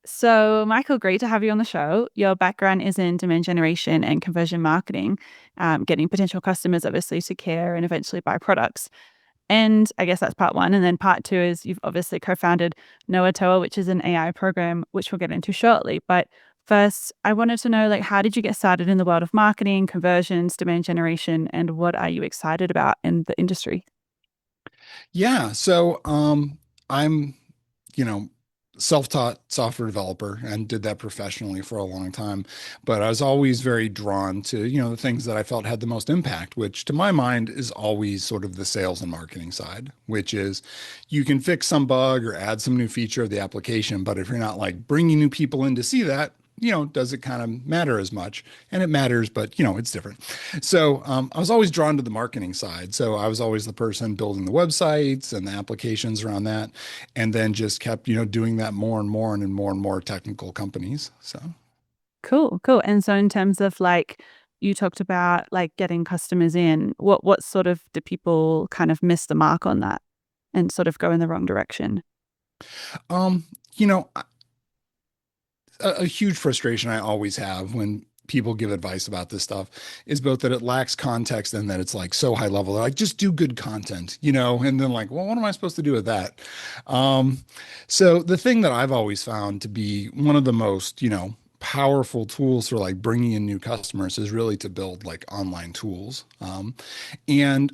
So, Michael, great to have you on the show. Your background is in demand generation and conversion marketing, getting potential customers obviously to care and eventually buy products. And I guess that's part one. And then part two is you've obviously co founded Noatoa, which is an AI program, which we'll get into shortly. But first, I wanted to know, like, how did you get started in the world of marketing, conversions, demand generation, and what are you excited about in the industry? I'm, you know, self-taught software developer and did that professionally for a long time. But I was always very drawn to, the things that I felt had the most impact, which to my mind is always sort of the sales and marketing side, which is you can fix some bug or add some new feature of the application, but if you're not like bringing new people in to see that, does it kind of matter as much? And it matters, but it's different. I was always drawn to the marketing side. So I was always the person building the websites and the applications around that, and then just kept, doing that more and more and in more and more technical companies. So. Cool, cool. And so in terms of like you talked about like getting customers in, what sort of do people kind of miss the mark on that and sort of go in the wrong direction? Um, you know, a huge frustration I always have when people give advice about this stuff is both that it lacks context and that it's like so high level. They're like, just do good content, and then like, well, what am I supposed to do with that? Um, so the thing that I've always found to be one of the most, powerful tools for like bringing in new customers is really to build like online tools. And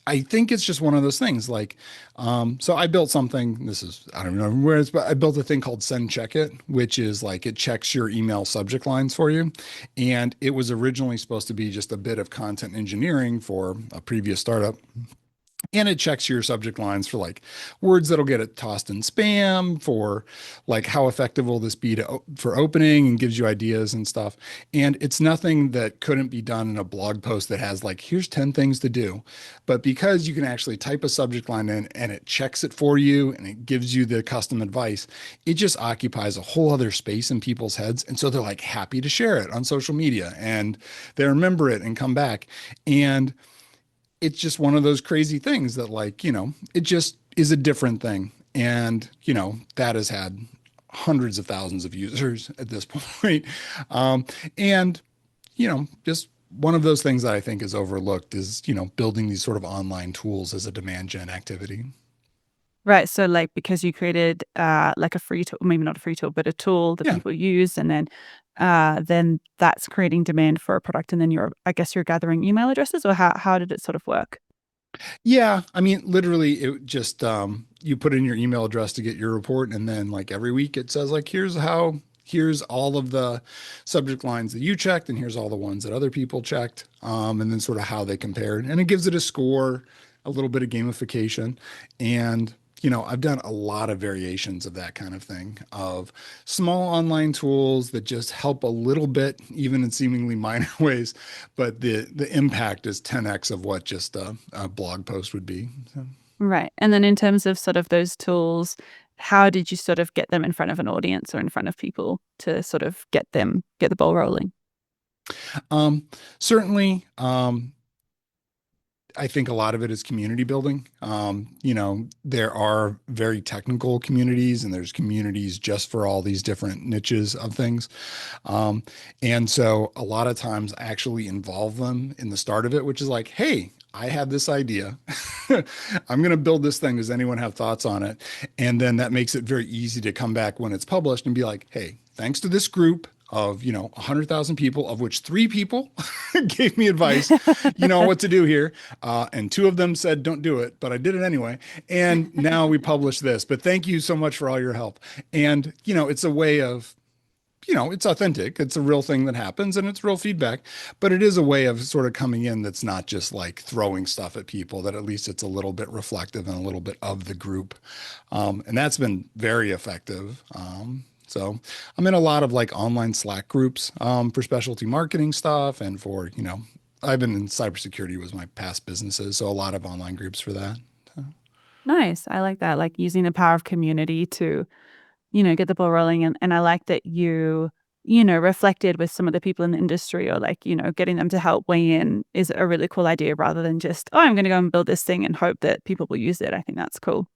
I think it's just one of those things. So I built something. I don't know where it's, but I built a thing called Send Check It, which is like it checks your email subject lines for you. And it was originally supposed to be just a bit of content engineering for a previous startup, and it checks your subject lines for like words that'll get it tossed in spam, for like how effective will this be for opening, and gives you ideas and stuff. And it's nothing that couldn't be done in a blog post that has like here's 10 things to do, but because you can actually type a subject line in and it checks it for you and it gives you the custom advice, it just occupies a whole other space in people's heads, and so they're like happy to share it on social media, and they remember it and come back. And it's just one of those crazy things that like, it just is a different thing. And, that has had hundreds of thousands of users at this point. Um, and, just one of those things that I think is overlooked is, building these sort of online tools as a demand gen activity. Right. So like because you created like a free tool, maybe not a free tool, but a tool that Yeah. people use and then that's creating demand for a product and then I guess you're gathering email addresses or how did it sort of work? Yeah. I mean, literally it just, you put in your email address to get your report. And then like every week it says like, here's all of the subject lines that you checked, and here's all the ones that other people checked. And then sort of how they compared, and it gives it a score, a little bit of gamification. And, I've done a lot of variations of that kind of thing, of small online tools that just help a little bit, even in seemingly minor ways, but the impact is 10x of what just a blog post would be. So. Right. And then in terms of sort of those tools, how did you sort of get them in front of an audience or in front of people to sort of get the ball rolling? Um, Certainly, I think a lot of it is community building. There are very technical communities, and there's communities just for all these different niches of things. Um, and so a lot of times I actually involve them in the start of it, which is like, hey, I have this idea. I'm going to build this thing. Does anyone have thoughts on it? And then that makes it very easy to come back when it's published and be like, hey, thanks to this group of 100,000 people, of which three people gave me advice, what to do here, and two of them said don't do it, but I did it anyway, and now we publish this, but thank you so much for all your help. And it's a way of, it's authentic. It's a real thing that happens, and it's real feedback, but it is a way of sort of coming in that's not just like throwing stuff at people, that at least it's a little bit reflective and a little bit of the group. And that's been very effective. So I'm in a lot of like online Slack groups, for specialty marketing stuff, and for, I've been in cybersecurity was my past businesses. So a lot of online groups for that. So. Nice. I like that. Like using the power of community to, get the ball rolling. And I like that reflected with some of the people in the industry or like, getting them to help weigh in is a really cool idea rather than just, oh, I'm going to go and build this thing and hope that people will use it. I think that's cool.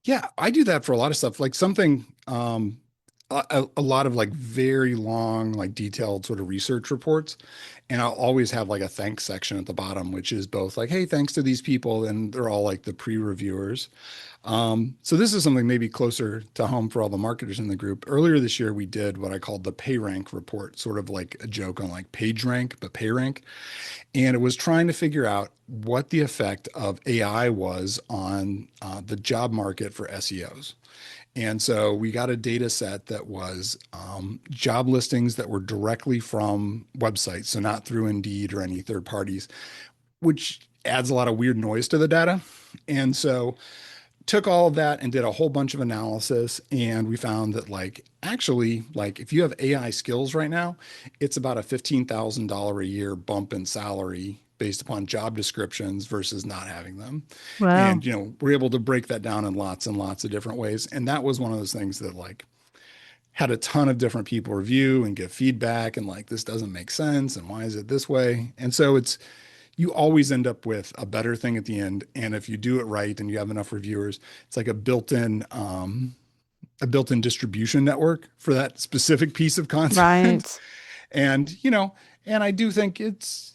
Yeah, I do that for a lot of stuff. Like something, a lot of like very long, like detailed sort of research reports. And I'll always have like a thanks section at the bottom, which is both like, hey, thanks to these people. And they're all like the pre-reviewers. So this is something maybe closer to home for all the marketers in the group. Earlier this year, we did what I called the pay rank report, sort of like a joke on like page rank, but pay rank. And it was trying to figure out what the effect of AI was on the job market for SEOs. And so we got a data set that was job listings that were directly from websites, so not through Indeed or any third parties, which adds a lot of weird noise to the data. And so took all of that and did a whole bunch of analysis, and we found that like actually like if you have AI skills right now, it's about a $15,000 a year bump in salary based upon job descriptions versus not having them. Wow. And we're able to break that down in lots and lots of different ways. And that was one of those things that like had a ton of different people review and give feedback and like this doesn't make sense and why is it this way? And so it's you always end up with a better thing at the end. And if you do it right and you have enough reviewers, it's like a built-in distribution network for that specific piece of content. Right. And and I do think it's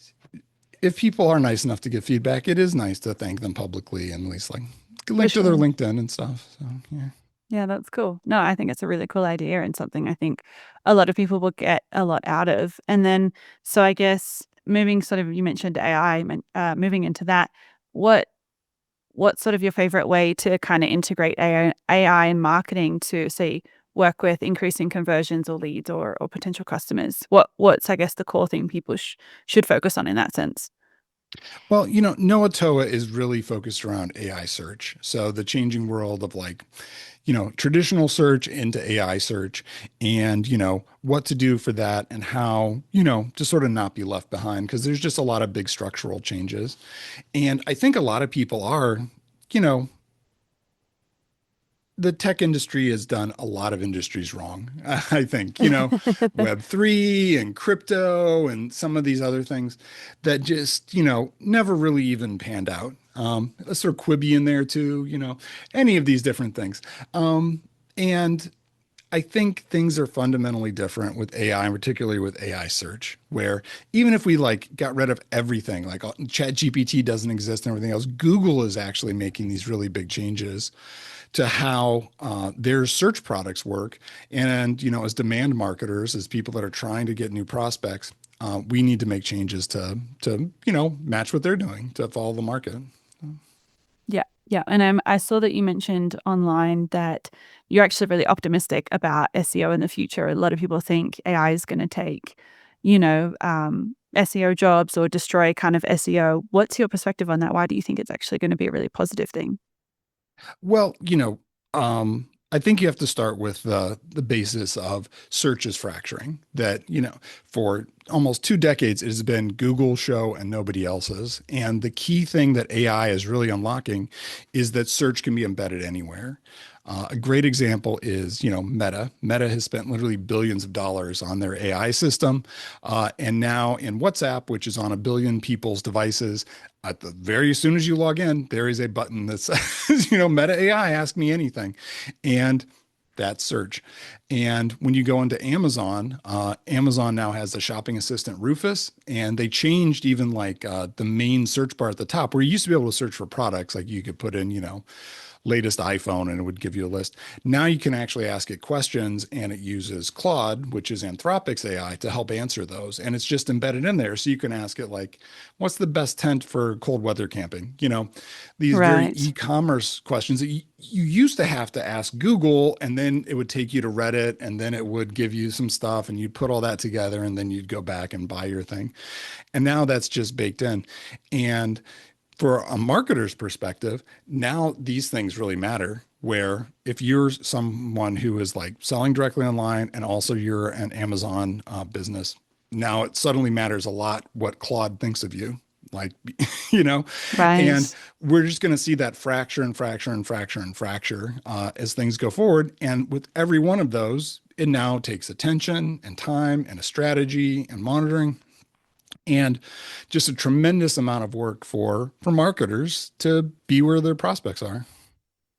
if people are nice enough to give feedback, it is nice to thank them publicly and at least like For link to their sure. LinkedIn and stuff. So yeah. Yeah, that's cool. No, I think it's a really cool idea and something I think a lot of people will get a lot out of. And then, so I guess moving sort of, you mentioned AI, moving into that, what what's sort of your favorite way to kind of integrate AI in marketing to say work with increasing conversions or leads or potential customers? What's I guess the core thing people should focus on in that sense? Well, Noah Toa is really focused around AI search. So the changing world of like traditional search into AI search and, what to do for that and how, to sort of not be left behind because there's just a lot of big structural changes. And I think a lot of people are, you know, the tech industry has done a lot of industries wrong. I think, Web3 and crypto and some of these other things that just, never really even panned out. Let's throw Quibi in there too, any of these different things. And I think things are fundamentally different with AI, and particularly with AI search, where even if we like got rid of everything, like ChatGPT doesn't exist and everything else, Google is actually making these really big changes to how their search products work. And, as demand marketers, as people that are trying to get new prospects, we need to make changes to match what they're doing to follow the market. Yeah, yeah. And I saw that you mentioned online that you're actually really optimistic about SEO in the future. A lot of people think AI is going to take, SEO jobs or destroy kind of SEO. What's your perspective on that? Why do you think it's actually going to be a really positive thing? Well, I think you have to start with the basis of search is fracturing. That for almost 2 decades it has been Google show and nobody else's. And the key thing that AI is really unlocking is that search can be embedded anywhere. A great example is, Meta. Meta has spent literally billions of dollars on their AI system, and now in WhatsApp, which is on a billion people's devices, at the very soon as you log in, there is a button that says, Meta AI, ask me anything, and that's search. And when you go into Amazon, Amazon now has the shopping assistant Rufus, and they changed even like the main search bar at the top, where you used to be able to search for products, like you could put in, latest iPhone and it would give you a list. Now you can actually ask it questions and it uses Claude, which is Anthropic's AI, to help answer those. And it's just embedded in there. So you can ask it like, what's the best tent for cold weather camping? These very Right. e-commerce questions that you used to have to ask Google and then it would take you to Reddit and then it would give you some stuff and you'd put all that together and then you'd go back and buy your thing. And now that's just baked in. And for a marketer's perspective, now these things really matter. Where if you're someone who is like selling directly online and also you're an Amazon business, now it suddenly matters a lot what Claude thinks of you. Like, you know, and Right. we're just going to see that fracture and fracture and fracture and fracture as things go forward. And with every one of those, it now takes attention and time and a strategy and monitoring and just a tremendous amount of work for marketers to be where their prospects are.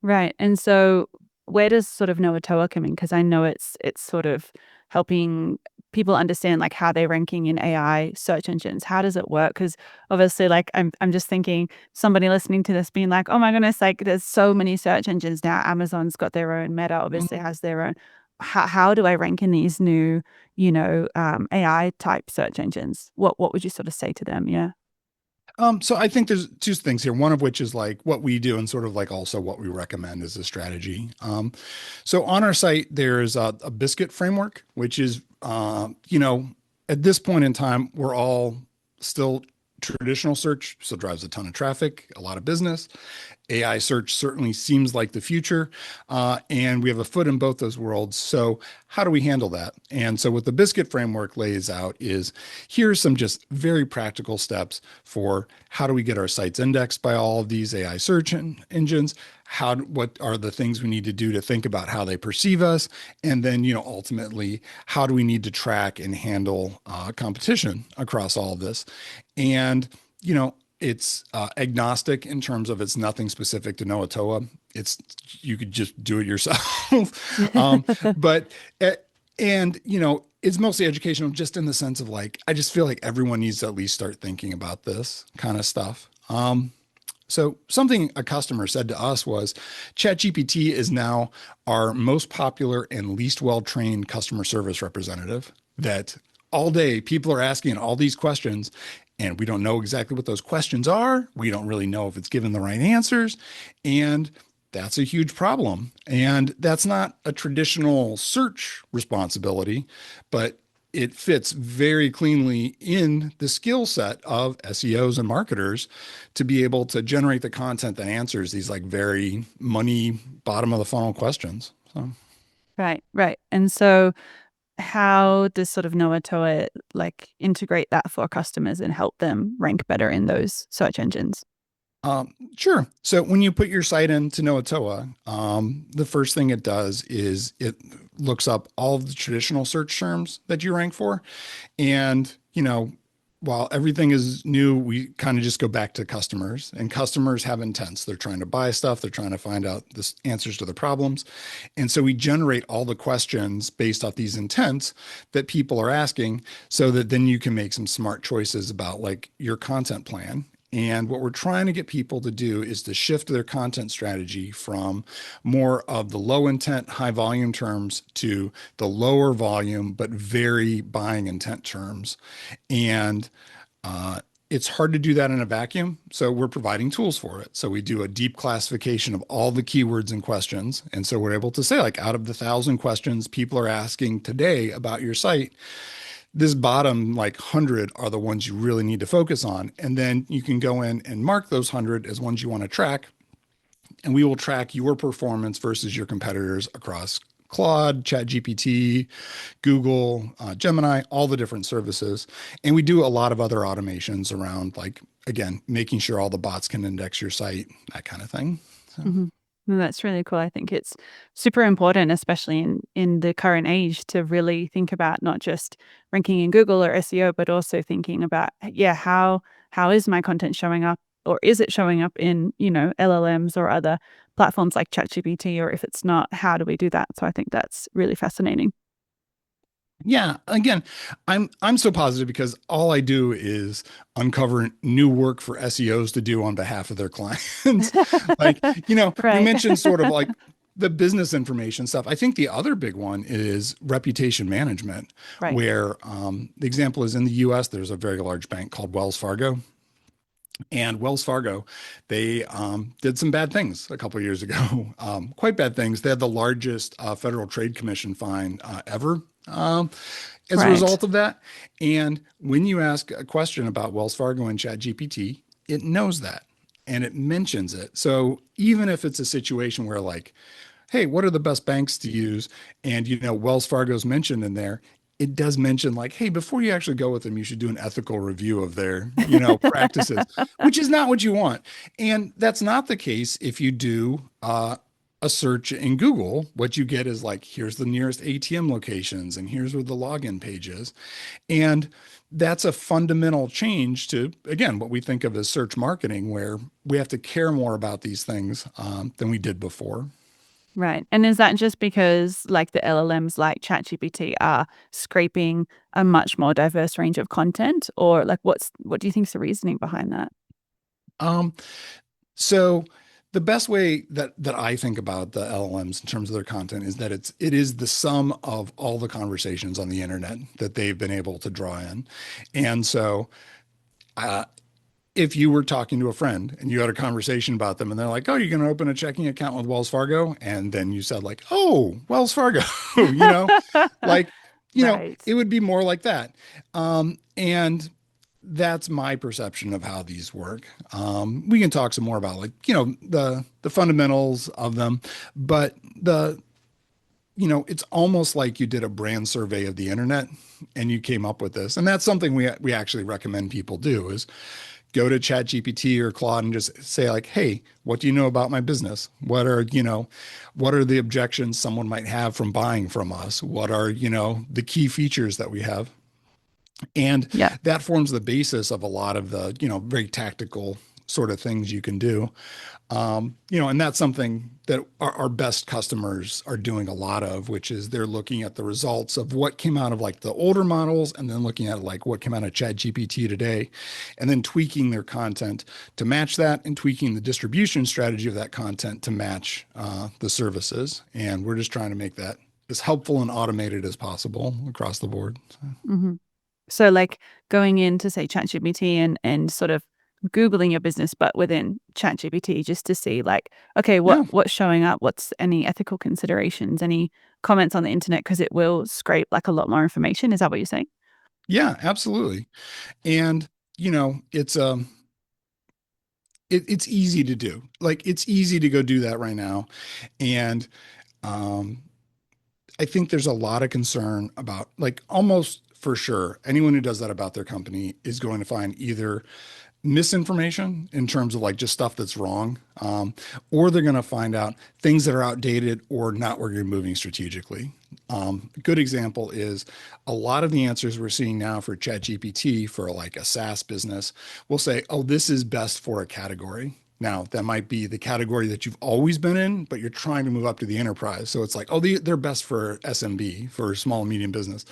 Right. And so where does sort of Noatoa come in? Because I know it's sort of helping people understand like how they're ranking in AI search engines. How does it work? Because obviously, like I'm just thinking somebody listening to this being like, oh my goodness, like there's so many search engines now. Amazon's got their own, Meta obviously has their own. How do I rank in these new, AI type search engines? What would you sort of say to them? Yeah. So I think there's two things here. One of which is like what we do and sort of like also what we recommend as a strategy. So on our site, there's a Biscuit framework, which is, at this point in time, we're all still traditional search, so drives a ton of traffic, a lot of business. AI search certainly seems like the future. And we have a foot in both those worlds. So, how do we handle that? And so, what the Biscuit framework lays out is here's some just very practical steps for how do we get our sites indexed by all of these AI search engines? What are the things we need to do to think about how they perceive us? And then, ultimately, how do we need to track and handle competition across all of this? And, it's agnostic in terms of it's nothing specific to Noatoa. It's you could just do it yourself, but and it's mostly educational, just in the sense of like I just feel like everyone needs to at least start thinking about this kind of stuff. So something a customer said to us was ChatGPT is now our most popular and least well-trained customer service representative. That all day people are asking all these questions and we don't know exactly what those questions are. We don't really know if it's given the right answers. And that's a huge problem. And that's not a traditional search responsibility, but it fits very cleanly in the skill set of SEOs and marketers to be able to generate the content that answers these like very money bottom of the funnel questions. So Right, right. And so how does sort of Noatoa like integrate that for customers and help them rank better in those search engines? sure. So when you put your site into Noatoa, the first thing it does is it looks up all of the traditional search terms that you rank for. And, while everything is new, we kind of just go back to customers, and customers have intents. They're trying to buy stuff. They're trying to find out the answers to the problems. And so we generate all the questions based off these intents that people are asking so that then you can make some smart choices about like your content plan. And what we're trying to get people to do is to shift their content strategy from more of the low intent, high volume terms to the lower volume, but very buying intent terms. And it's hard to do that in a vacuum. So we're providing tools for it. So we do a deep classification of all the keywords and questions. And so we're able to say, like, out of the 1,000 questions people are asking today about your site, this bottom like 100 are the ones you really need to focus on. And then you can go in and mark those 100 as ones you want to track. And we will track your performance versus your competitors across Claude, ChatGPT, Google, Gemini, all the different services. And we do a lot of other automations around, like, again, making sure all the bots can index your site, that kind of thing. So. Hmm. That's really cool. I think it's super important, especially in the current age, to really think about not just ranking in Google or SEO, but also thinking about, yeah, how is my content showing up, or is it showing up in LLMs or other platforms like ChatGPT, or if it's not, how do we do that? So I think that's really fascinating. Yeah, again, I'm so positive because all I do is uncover new work for SEOs to do on behalf of their clients. Like, you Right. mentioned sort of like the business information stuff. I think the other big one is reputation management, Right. where the example is in the US, there's a very large bank called Wells Fargo. And Wells Fargo, they did some bad things a couple of years ago, quite bad things. They had the largest Federal Trade Commission fine ever as a Right. result of that. And when you ask a question about Wells Fargo and ChatGPT, it knows that and it mentions it. So even if it's a situation where like, hey, what are the best banks to use? And Wells Fargo's mentioned in there. It does mention like, hey, before you actually go with them, you should do an ethical review of their, practices, which is not what you want. And that's not the case if you do a search in Google. What you get is like, here's the nearest ATM locations and here's where the login page is. And that's a fundamental change to, again, what we think of as search marketing, where we have to care more about these things than we did before. Right. And is that just because like the LLMs like ChatGPT are scraping a much more diverse range of content, or like what do you think is the reasoning behind that? Um, so the best way that I think about the LLMs in terms of their content is that it is the sum of all the conversations on the internet that they've been able to draw in. And so uh, if you were talking to a friend and you had a conversation about them and they're like, "Oh, you're going to open a checking account with Wells Fargo," and then you said like, "Oh, Wells Fargo," you know, like, Right. it would be more like that. And that's my perception of how these work. We can talk some more about like, the fundamentals of them, but it's almost like you did a brand survey of the internet and you came up with this. And that's something we actually recommend people do is go to ChatGPT or Claude and just say like, "Hey, what do you know about my business? What are the objections someone might have from buying from us? What are, the key features that we have?" And Yeah. that forms the basis of a lot of the, very tactical sort of things you can do. And that's something that our best customers are doing a lot of, which is they're looking at the results of what came out of like the older models and then looking at like what came out of ChatGPT today, and then tweaking their content to match that and tweaking the distribution strategy of that content to match the services. And we're just trying to make that as helpful and automated as possible across the board. Hmm. So like going into say ChatGPT and sort of Googling your business, but within ChatGPT just to see like, okay, Yeah. what's showing up? What's any ethical considerations, any comments on the internet? Because it will scrape like a lot more information. Is that what you're saying? Yeah, absolutely. And, it's easy to do. Like it's easy to go do that right now. And um, I think there's a lot of concern about like almost for sure anyone who does that about their company is going to find either misinformation in terms of like just stuff that's wrong, or they're going to find out things that are outdated or not where you're moving strategically. A good example is a lot of the answers we're seeing now for ChatGPT for like a SaaS business will say, "Oh, this is best for a category." Now, that might be the category that you've always been in, but you're trying to move up to the enterprise. So it's like, "Oh, they're best for SMB, for small and medium business."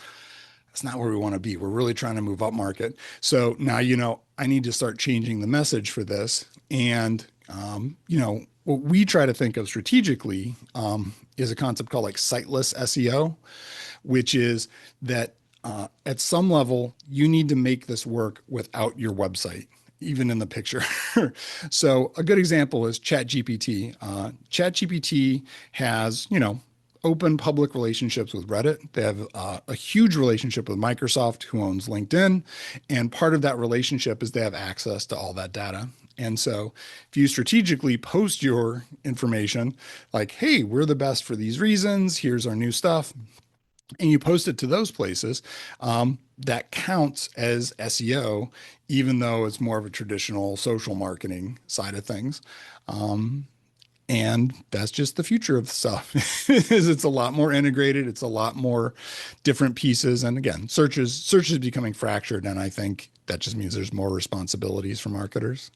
That's not where we want to be. We're really trying to move up market. So now, I need to start changing the message for this. And, what we try to think of strategically is a concept called like siteless SEO, which is that at some level, you need to make this work without your website, even in the picture. So a good example is ChatGPT. ChatGPT has, open public relationships with Reddit. They have a huge relationship with Microsoft, who owns LinkedIn. And part of that relationship is they have access to all that data. And so if you strategically post your information, like, "Hey, we're the best for these reasons, here's our new stuff," and you post it to those places, that counts as SEO, even though it's more of a traditional social marketing side of things. Um, and that's just the future of stuff. Is it's a lot more integrated. It's a lot more different pieces. And again, search is becoming fractured. And I think that just means there's more responsibilities for marketers.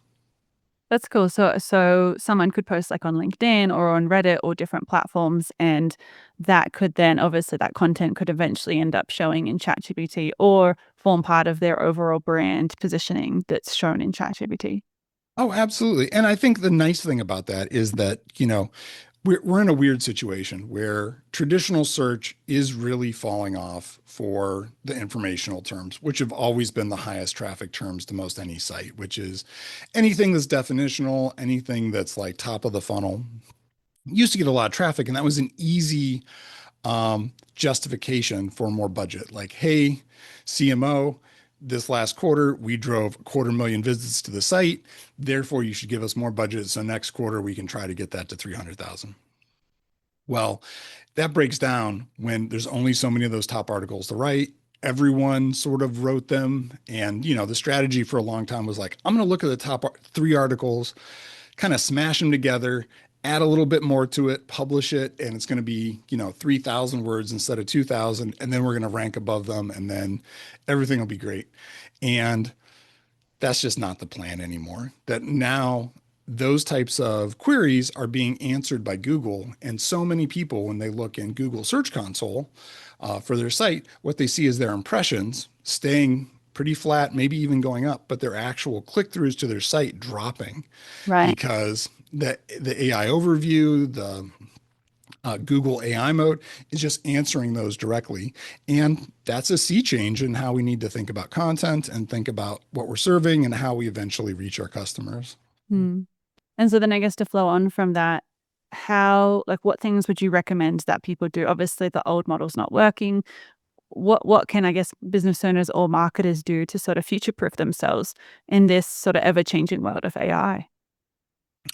That's cool. So someone could post like on LinkedIn or on Reddit or different platforms, and that could then obviously that content could eventually end up showing in ChatGPT or form part of their overall brand positioning that's shown in ChatGPT. Oh, absolutely. And I think the nice thing about that is that, we're in a weird situation where traditional search is really falling off for the informational terms, which have always been the highest traffic terms to most any site, which is anything that's definitional, anything that's like top of the funnel. Used to get a lot of traffic, and that was an easy justification for more budget. Like, "Hey, CMO, this last quarter, we drove 250,000 visits to the site. Therefore, you should give us more budget. So next quarter, we can try to get that to 300,000. Well, that breaks down when there's only so many of those top articles to write. Everyone sort of wrote them. And, the strategy for a long time was like, "I'm going to look at the top three articles, kind of smash them together, add a little bit more to it, publish it, and it's going to be, 3,000 words instead of 2,000. And then we're going to rank above them, and then everything will be great." And that's just not the plan anymore. That now those types of queries are being answered by Google. And so many people, when they look in Google Search Console for their site, what they see is their impressions staying pretty flat, maybe even going up, but their actual click-throughs to their site dropping Right. because the AI overview, the Google AI mode is just answering those directly. And that's a sea change in how we need to think about content and think about what we're serving and how we eventually reach our customers. Hmm. And so then I guess to flow on from that, what things would you recommend that people do? Obviously, the old model's not working. What can, I guess, business owners or marketers do to sort of future-proof themselves in this sort of ever-changing world of AI?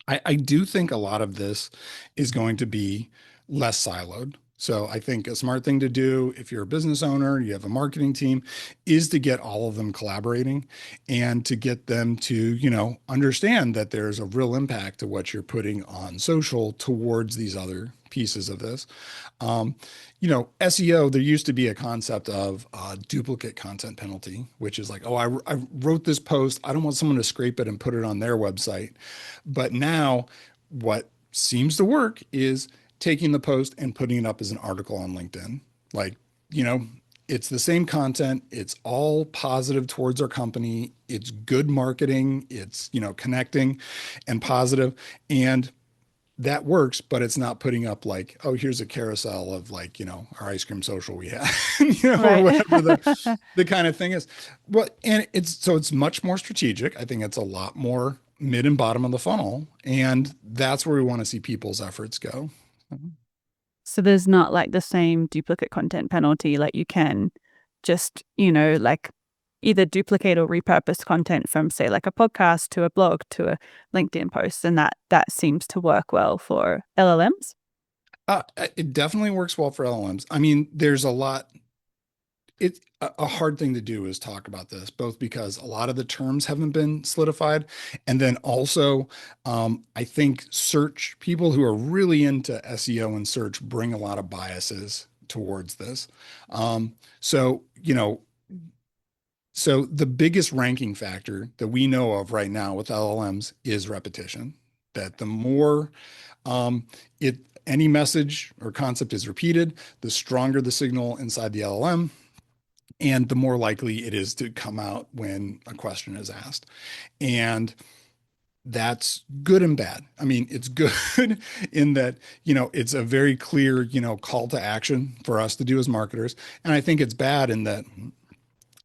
I do think a lot of this is going to be less siloed. So I think a smart thing to do if you're a business owner, you have a marketing team, is to get all of them collaborating and to get them to, understand that there's a real impact to what you're putting on social towards these other pieces of this. Um, SEO, there used to be a concept of duplicate content penalty, which is like, oh, I wrote this post. I don't want someone to scrape it and put it on their website. But now, what seems to work is taking the post and putting it up as an article on LinkedIn. Like, you know, it's the same content. It's all positive towards our company. It's good marketing. It's, connecting and positive. And that works, but it's not putting up like, oh, here's a carousel of like, our ice cream social we have, or Right. whatever the kind of thing is. Well, and it's much more strategic. I think it's a lot more mid and bottom of the funnel. And that's where we want to see people's efforts go. So there's not like the same duplicate content penalty, like you can just, like either duplicate or repurpose content from say like a podcast to a blog to a LinkedIn post, and that seems to work well for LLMs. It definitely works well for LLMs. I mean, there's a lot. It's a hard thing to do is talk about this, both because a lot of the terms haven't been solidified. And then also, I think search people who are really into SEO and search bring a lot of biases towards this. Um, so, you know, so the biggest ranking factor that we know of right now with LLMs is repetition. That the more um, it any message or concept is repeated, the stronger the signal inside the LLM, and the more likely it is to come out when a question is asked. And that's good and bad. I mean, it's good in that, it's a very clear, call to action for us to do as marketers. And I think it's bad in that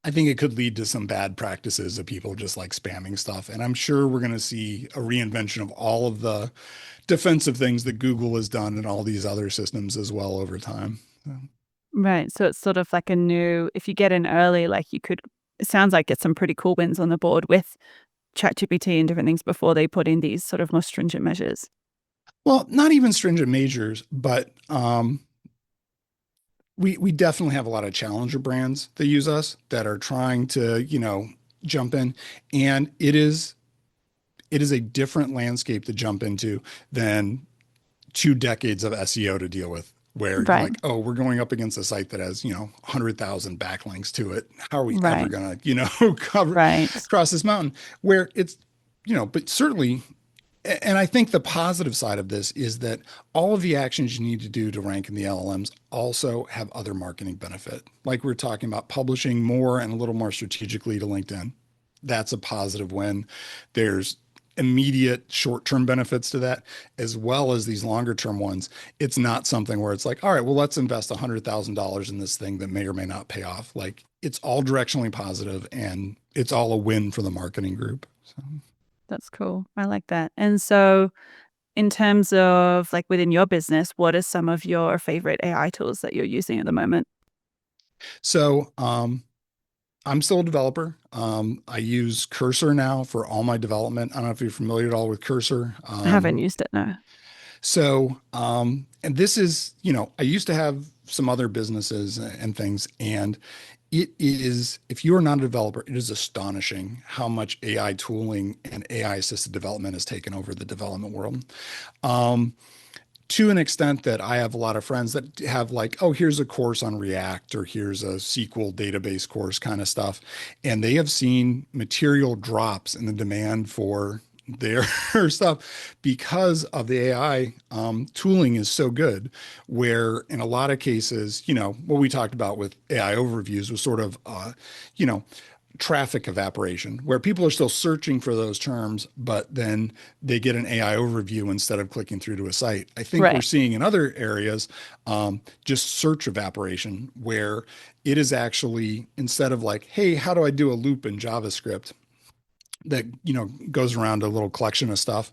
I think it could lead to some bad practices of people just like spamming stuff. And I'm sure we're going to see a reinvention of all of the defensive things that Google has done and all these other systems as well over time. Right. So it's sort of like a new, if you get in early, like you could, it sounds like get some pretty cool wins on the board with ChatGPT and different things before they put in these sort of more stringent measures. Well, not even stringent measures, but we definitely have a lot of challenger brands that use us that are trying to, jump in. And it is a different landscape to jump into than 2 decades of SEO to deal with, where you're Right. like, oh, we're going up against a site that has, 100,000 backlinks to it. How are we ever Right. going to, cover Right. cross this mountain? Where it's, but certainly, and I think the positive side of this is that all of the actions you need to do to rank in the LLMs also have other marketing benefit. Like we're talking about publishing more and a little more strategically to LinkedIn. That's a positive win. There's immediate short-term benefits to that, as well as these longer-term ones. It's not something where it's like, all right, well, let's invest $100,000 in this thing that may or may not pay off. Like it's all directionally positive and it's all a win for the marketing group. So. That's cool. I like that. And so, in terms of like within your business, what are some of your favorite AI tools that you're using at the moment? So, I'm still a developer. I use Cursor now for all my development. I don't know if you're familiar at all with Cursor. I haven't used it, no. And this is, I used to have some other businesses and things, and it is, if you are not a developer, it is astonishing how much AI tooling and AI assisted development has taken over the development world. Um, to an extent that I have a lot of friends that have like, oh, here's a course on React or here's a SQL database course kind of stuff. And they have seen material drops in the demand for their stuff because of the AI tooling is so good, where in a lot of cases, what we talked about with AI overviews was sort of, you know, traffic evaporation, where people are still searching for those terms, but then they get an AI overview instead of clicking through to a site. I think we're Right. seeing in other areas just search evaporation, where it is actually instead of like, hey, how do I do a loop in JavaScript? That goes around a little collection of stuff.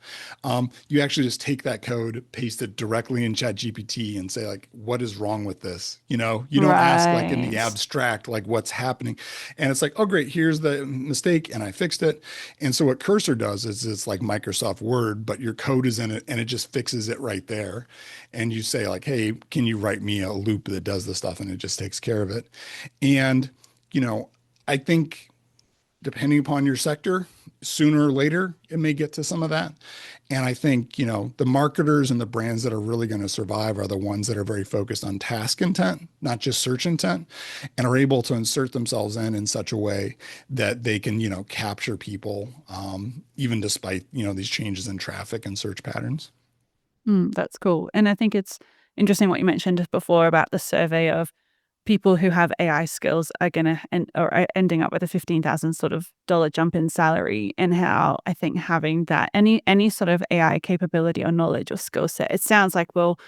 You actually just take that code, paste it directly in ChatGPT, and say like, "What is wrong with this?" You don't ask like in the Right. abstract like what's happening, and it's like, "Oh, great, here's the mistake, and I fixed it." And so what Cursor does is it's like Microsoft Word, but your code is in it, and it just fixes it right there. And you say like, "Hey, can you write me a loop that does the stuff?" And it just takes care of it. And you know, I think depending upon your sector, sooner or later, it may get to some of that. And I think, the marketers and the brands that are really going to survive are the ones that are very focused on task intent, not just search intent, and are able to insert themselves in such a way that they can, capture people, even despite, these changes in traffic and search patterns. That's cool. And I think it's interesting what you mentioned before about the survey of people who have AI skills are going to end or are ending up with a 15,000 sort of dollar jump in salary, and how I think having that any sort of AI capability or knowledge or skill set, it sounds like will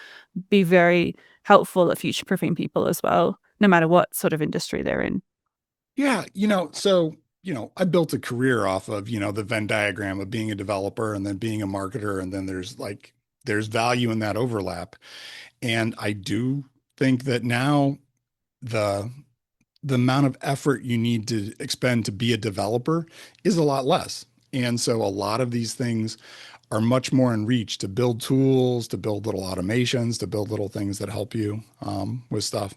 be very helpful at future proofing people as well, no matter what sort of industry they're in. Yeah, I built a career off of, the Venn diagram of being a developer and then being a marketer. And then there's value in that overlap. And I do think that now the the amount of effort you need to expend to be a developer is a lot less. And so a lot of these things are much more in reach to build tools, to build little automations, to build little things that help you with stuff.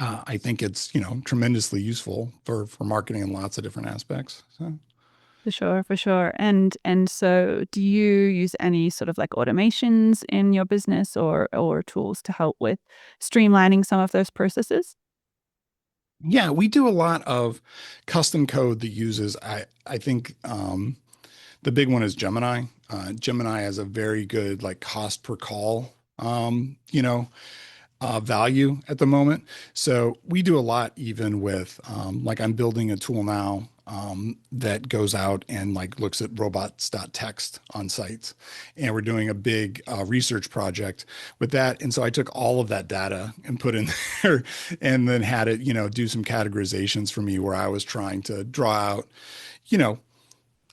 I think it's tremendously useful for marketing in lots of different aspects. So. For sure. And so do you use any sort of like automations in your business or tools to help with streamlining some of those processes? Yeah, we do a lot of custom code that uses, I think the big one is Gemini. Gemini has a very good like cost per call, value at the moment. So we do a lot even with like I'm building a tool now that goes out and like looks at robots.txt on sites. And we're doing a big research project with that. And so I took all of that data and put in there and then had it, do some categorizations for me where I was trying to draw out, you know,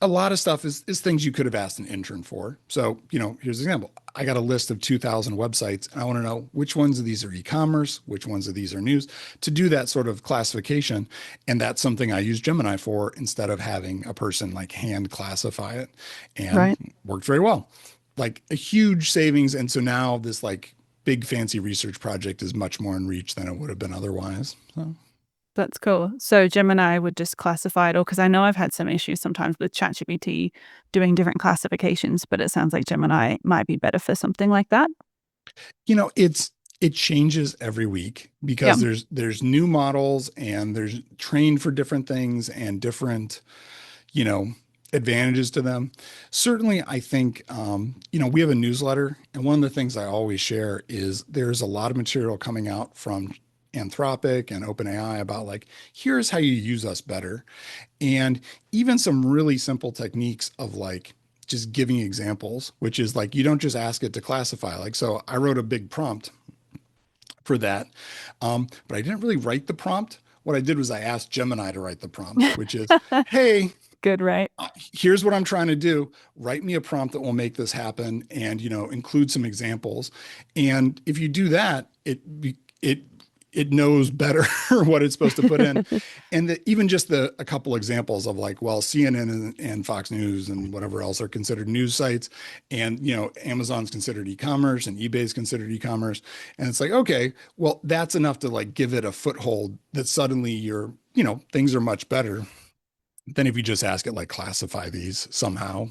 a lot of stuff is things you could have asked an intern for. So, here's an example. I got a list of 2,000 websites, and I want to know which ones of these are e-commerce, which ones of these are news, to do that sort of classification. And that's something I use Gemini for instead of having a person like hand classify it, and Right. worked very well. Like a huge savings. And so now this like big fancy research project is much more in reach than it would have been otherwise. So. That's cool. So Gemini would just classify it all, because I know I've had some issues sometimes with ChatGPT doing different classifications, but it sounds like Gemini might be better for something like that. It changes every week Yeah. because there's new models and there's trained for different things and different, you know, advantages to them. Certainly, I think we have a newsletter, and one of the things I always share is there's a lot of material coming out from Anthropic and OpenAI about like, here's how you use us better. And even some really simple techniques of like just giving examples, which is like you don't just ask it to classify. Like, so I wrote a big prompt for that. But I didn't really write the prompt. What I did was I asked Gemini to write the prompt, which is, hey, Good, right? here's what I'm trying to do. Write me a prompt that will make this happen, and include some examples. And if you do that, it knows better what it's supposed to put in. And even just a couple examples of like, well, CNN and Fox News and whatever else are considered news sites, and Amazon's considered e-commerce and eBay's considered e-commerce, and it's like, okay, well, that's enough to like give it a foothold that suddenly things are much better than if you just ask it like classify these somehow.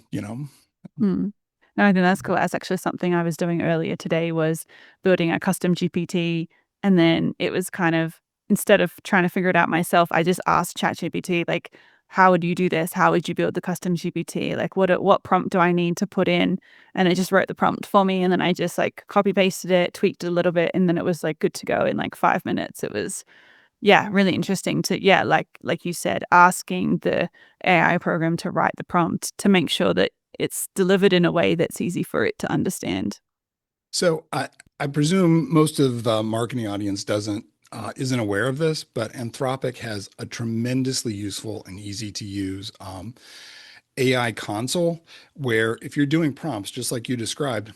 Hmm. No, I think that's cool. That's actually something I was doing earlier today, was building a custom GPT. And then it was kind of, instead of trying to figure it out myself, I just asked ChatGPT, like, how would you do this? How would you build the custom GPT? Like, what prompt do I need to put in? And it just wrote the prompt for me. And then I just like copy pasted it, tweaked it a little bit, and then it was like good to go in like 5 minutes. It was, yeah, really interesting to, yeah, like you said, asking the AI program to write the prompt to make sure that it's delivered in a way that's easy for it to understand. So I presume most of the marketing audience doesn't isn't aware of this, but Anthropic has a tremendously useful and easy to use AI console where if you're doing prompts, just like you described,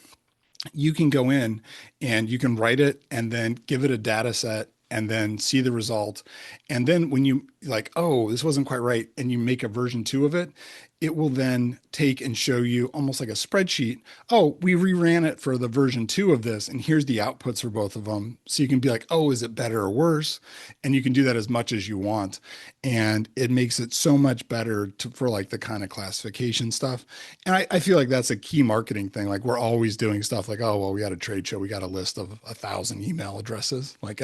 you can go in and you can write it and then give it a data set and then see the result. And then when you like, oh, this wasn't quite right, and you make a version two of it, it will then take and show you almost like a spreadsheet. Oh, we reran it for the version two of this, and here's the outputs for both of them. So you can be like, oh, is it better or worse? And you can do that as much as you want. And it makes it so much better for like the kind of classification stuff. And I feel like that's a key marketing thing. Like we're always doing stuff like, oh, well, we got a trade show. We got a list of 1,000 email addresses. Like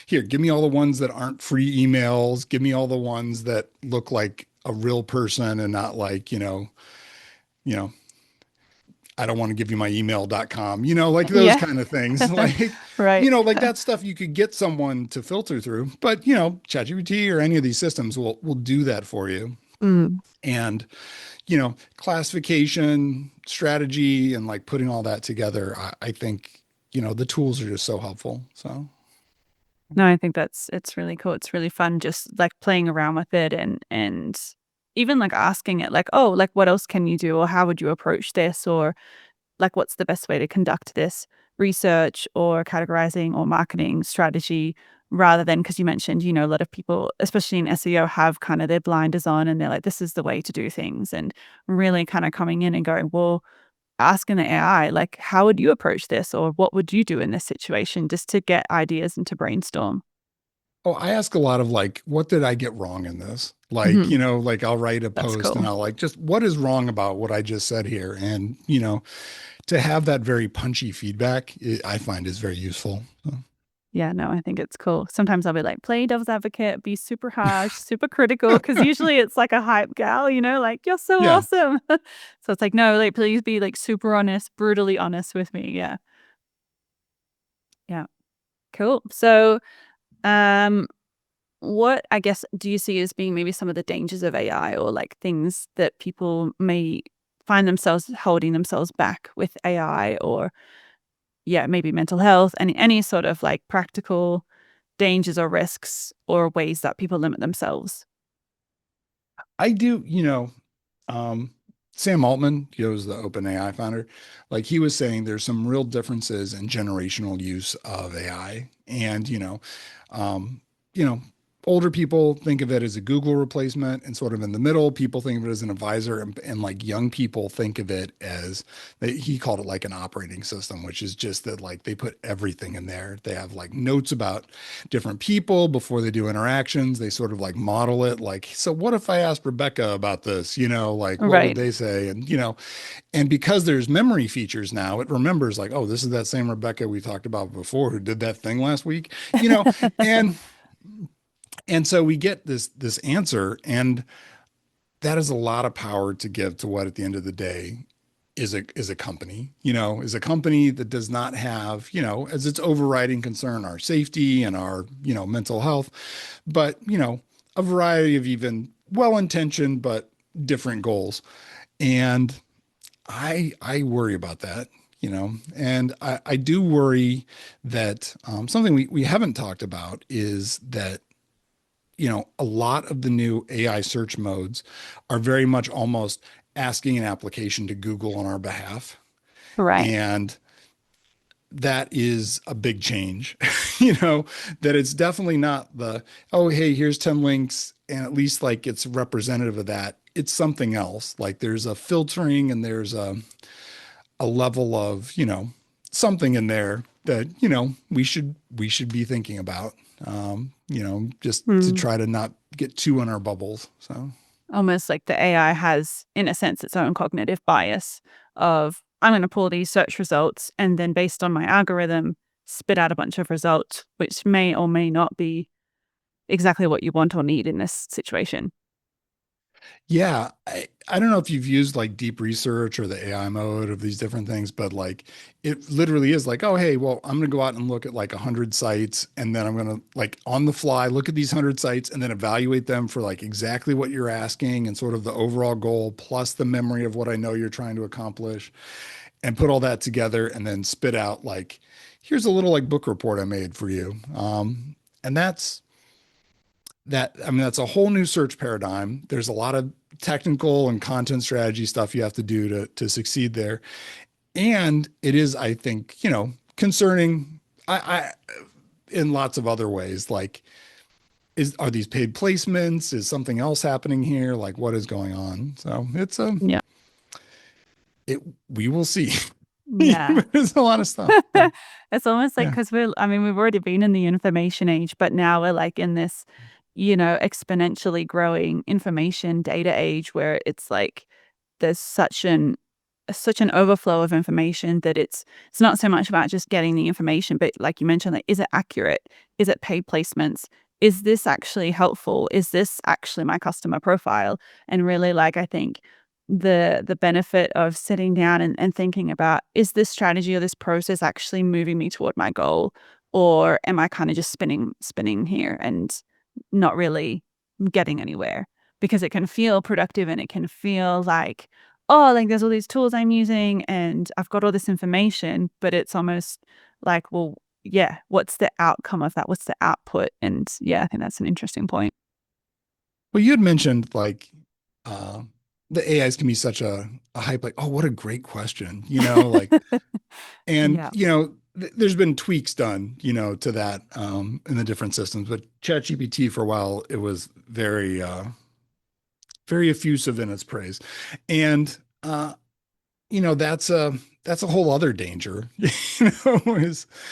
here, give me all the ones that aren't free emails. Give me all the ones that look like a real person and not like, you know, I don't want to give you my email.com, like those Yeah. kind of things. Like, Right. like that stuff you could get someone to filter through. But, ChatGPT or any of these systems will do that for you. Mm. And classification, strategy, and like putting all that together, I think, the tools are just so helpful. So, No, I think it's really cool. It's really fun just like playing around with it and even like asking it like, "Oh, like what else can you do or how would you approach this or like what's the best way to conduct this research or categorizing or marketing strategy?" Rather than because you mentioned, a lot of people, especially in SEO, have kind of their blinders on and they're like, "This is the way to do things." And really kind of coming in and going, "Well, asking the AI, like, how would you approach this or what would you do in this situation?" Just to get ideas and to brainstorm. oh, I ask a lot of like, what did I get wrong in this? Like, Mhm. like I'll write a That's post and cool. I'll like, just what is wrong about what I just said here? And, to have that very punchy feedback, I find is very useful. So, Yeah, no, I think it's cool. Sometimes I'll be like, play devil's advocate, be super harsh, super critical, because usually it's like a hype gal, like, you're so yeah. awesome. So it's like, no, like, please be like super honest, brutally honest with me. Yeah. Yeah. Cool. So, um, what I guess do you see as being maybe some of the dangers of AI or like things that people may find themselves holding themselves back with AI or yeah, maybe mental health, any sort of like practical dangers or risks or ways that people limit themselves? I do, um, Sam Altman, he was the OpenAI founder, like he was saying there's some real differences in generational use of AI. And, um, you know, older people think of it as a Google replacement and sort of in the middle, people think of it as an advisor and like young people think of it as he called it like an operating system, which is just that like they put everything in there. They have like notes about different people before they do interactions. They sort of like model it like, so what if I asked Rebecca about this? Like what would Right. they say? And because there's memory features now, it remembers like, oh, this is that same Rebecca we talked about before who did that thing last week, and so we get this answer, and that is a lot of power to give to what at the end of the day is a company, is a company that does not have, as its overriding concern our safety and our, mental health, but, a variety of even well-intentioned but different goals. And I worry about that, and I do worry that something we haven't talked about is that a lot of the new AI search modes are very much almost asking an application to Google on our behalf. Right. And that is a big change, that it's definitely not the, oh, hey, here's 10 links. And at least like it's representative of that. It's something else. Like there's a filtering and there's a level of, something in there that, we should be thinking about, just to Mm. try to not get too in our bubbles. So, Almost like the AI has, in a sense, its own cognitive bias of I'm going to pull these search results and then based on my algorithm, spit out a bunch of results, which may or may not be exactly what you want or need in this situation. Yeah, I don't know if you've used like deep research or the AI mode of these different things, but like it literally is like, oh, hey, well, I'm going to go out and look at like 100 sites, and then I'm going to like on the fly look at these 100 sites and then evaluate them for like exactly what you're asking and sort of the overall goal plus the memory of what I know you're trying to accomplish and put all that together and then spit out like, here's a little like book report I made for you. And I mean, that's a whole new search paradigm. There's a lot of technical and content strategy stuff you have to do to succeed there. And it is, I think, concerning I in lots of other ways. Like, are these paid placements? Is something else happening here? Like, what is going on? So Yeah. it we will see. Yeah. There's a lot of stuff. But It's almost like yeah. because I mean, we've already been in the information age, but now we're like in this, exponentially growing information data age where it's like there's such an overflow of information that it's not so much about just getting the information, but like you mentioned, like, is it accurate? Is it paid placements? Is this actually helpful? Is this actually my customer profile? And really, like, I think the benefit of sitting down and thinking about, is this strategy or this process actually moving me toward my goal? Or am I kind of just spinning here and not really getting anywhere? Because it can feel productive and it can feel like, oh, like there's all these tools I'm using and I've got all this information, but it's almost like, well, yeah, what's the outcome of that? What's the output? And yeah, I think that's an interesting point. Well, you had mentioned like uh, the AIs can be such a hype, like, oh, what a great question, like, and Yeah. there's been tweaks done, to that in the different systems. But ChatGPT for a while, it was very effusive in its praise, and that's a whole other danger,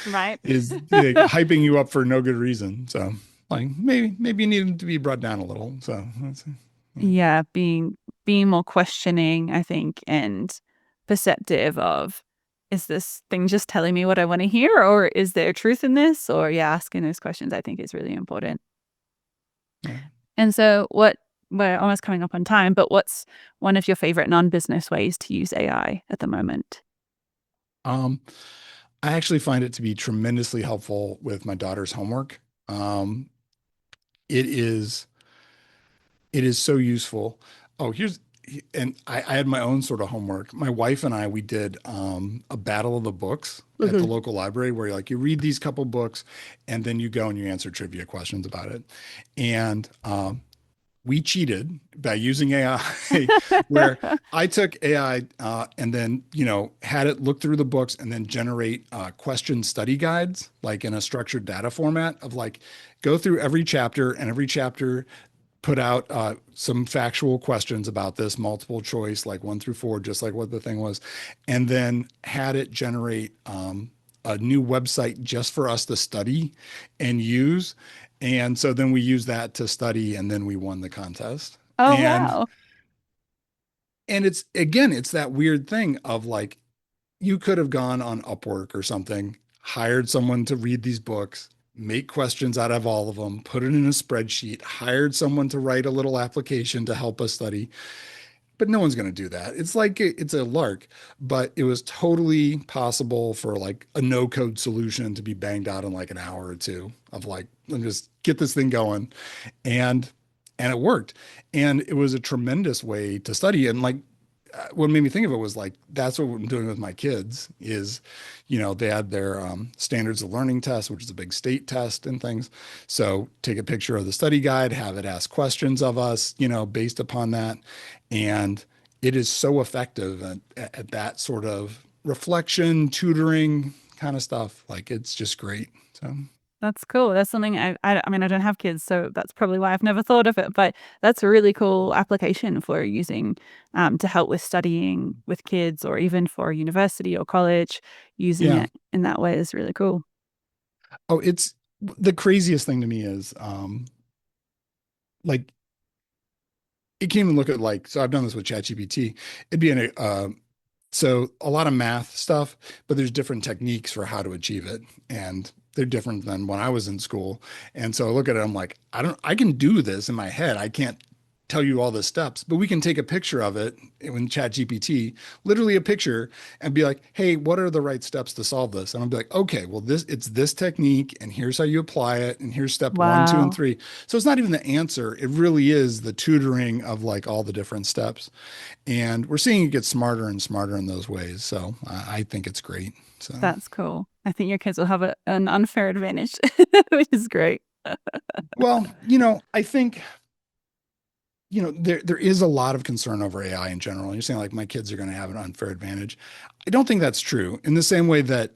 Right. is hyping you up for no good reason. So like maybe you need them to be brought down a little. So yeah. Yeah, being more questioning, I think, and perceptive of, is this thing just telling me what I want to hear, or is there truth in this? Or yeah, asking those questions I think is really important. Yeah. And so we're almost coming up on time, but what's one of your favorite non-business ways to use AI at the moment? Um, I actually find it to be tremendously helpful with my daughter's homework. Um, it is it is so useful. Oh, and I had my own sort of homework. My wife and I, we did a battle of the books at the Mhm. local library where like you read these couple books and then you go and you answer trivia questions about it. And we cheated by using AI where I took AI and then, had it look through the books and then generate question study guides, like in a structured data format of like, go through every chapter and every chapter put out some factual questions about this multiple choice, like 1 through 4, just like what the thing was, and then had it generate a new website just for us to study and use. And so then we used that to study, and then we won the contest. Oh, And wow. it's again, it's that weird thing of like you could have gone on Upwork or something, hired someone to read these books, make questions out of all of them, put it in a spreadsheet, hired someone to write a little application to help us study. But no one's going to do that. It's like it's a lark, but it was totally possible for like a no code solution to be banged out in like an hour or two of like, let me just get this thing going. And it worked. And it was a tremendous way to study. And like what made me think of it was like that's what I'm doing with my kids is, they had their standards of learning test, which is a big state test and things. So take a picture of the study guide, have it ask questions of us, based upon that, and it is so effective at that sort of reflection, tutoring kind of stuff. Like it's just great. So That's cool. That's something I mean, I don't have kids, so that's probably why I've never thought of it, but that's a really cool application for using, to help with studying with kids or even for university or college. Using yeah. it in that way is really cool. Oh, it's the craziest thing to me is like it can even look at like, so I've done this with ChatGPT. It'd be in so a lot of math stuff, but there's different techniques for how to achieve it. And they're different than when I was in school. And so I look at it, I'm like, I can do this in my head. I can't tell you all the steps, but we can take a picture of it in ChatGPT, literally a picture, and be like, hey, what are the right steps to solve this? And I'll be like, okay, well, it's this technique, and here's how you apply it, and here's step one, two, and Wow. three. So it's not even the answer. It really is the tutoring of like all the different steps. And we're seeing it get smarter and smarter in those ways. So I think it's great. So, That's cool. I think your kids will have an unfair advantage, which is great. well, I think there is a lot of concern over AI in general. You're saying like my kids are going to have an unfair advantage. I don't think that's true. In the same way that,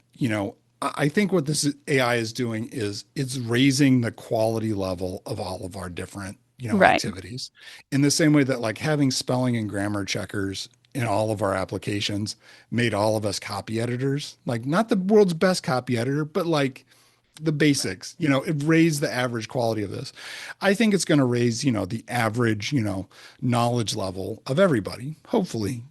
I think what this AI is doing is it's raising the quality level of all of our different, Right. activities. In the same way that like having spelling and grammar checkers in all of our applications made all of us copy editors. Like not the world's best copy editor, but like the basics, it raised the average quality of this. I think it's going to raise, the average, knowledge level of everybody, hopefully,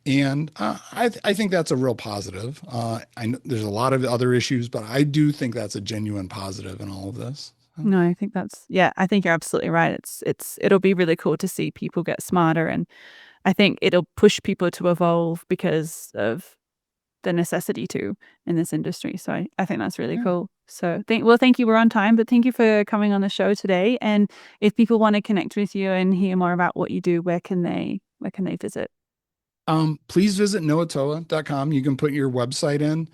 and I think that's a real positive. I know there's a lot of other issues, but I do think that's a genuine positive in all of this. No, I think yeah, I think you're absolutely right. It'll be really cool to see people get smarter, and I think it'll push people to evolve because of the necessity to in this industry. So I think that's really Yeah. cool. So thank you. We're on time, but thank you for coming on the show today. And if people want to connect with you and hear more about what you do, where can they visit? Please visit noatoa.com. You can put your website in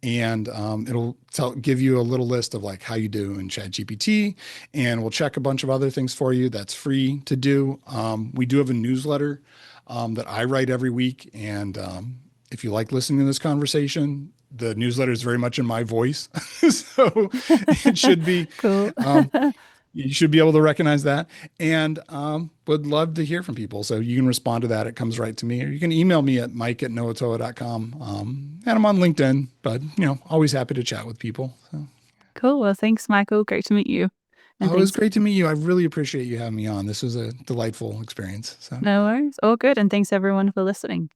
and it'll give you a little list of like how you do in ChatGPT, and we'll check a bunch of other things for you that's free to do. We do have a newsletter that I write every week. And if you like listening to this conversation, the newsletter is very much in my voice. So it should be. Cool. Um, you should be able to recognize that, and would love to hear from people. So you can respond to that. It comes right to me, or you can email me at mike@noatoa.com. And I'm on LinkedIn, but always happy to chat with people. So, Cool. Well, thanks, Michael. Great to meet you. And oh, it was thanks. great to meet you. I really appreciate you having me on. This was a delightful experience. So, No worries. All good. And thanks everyone for listening.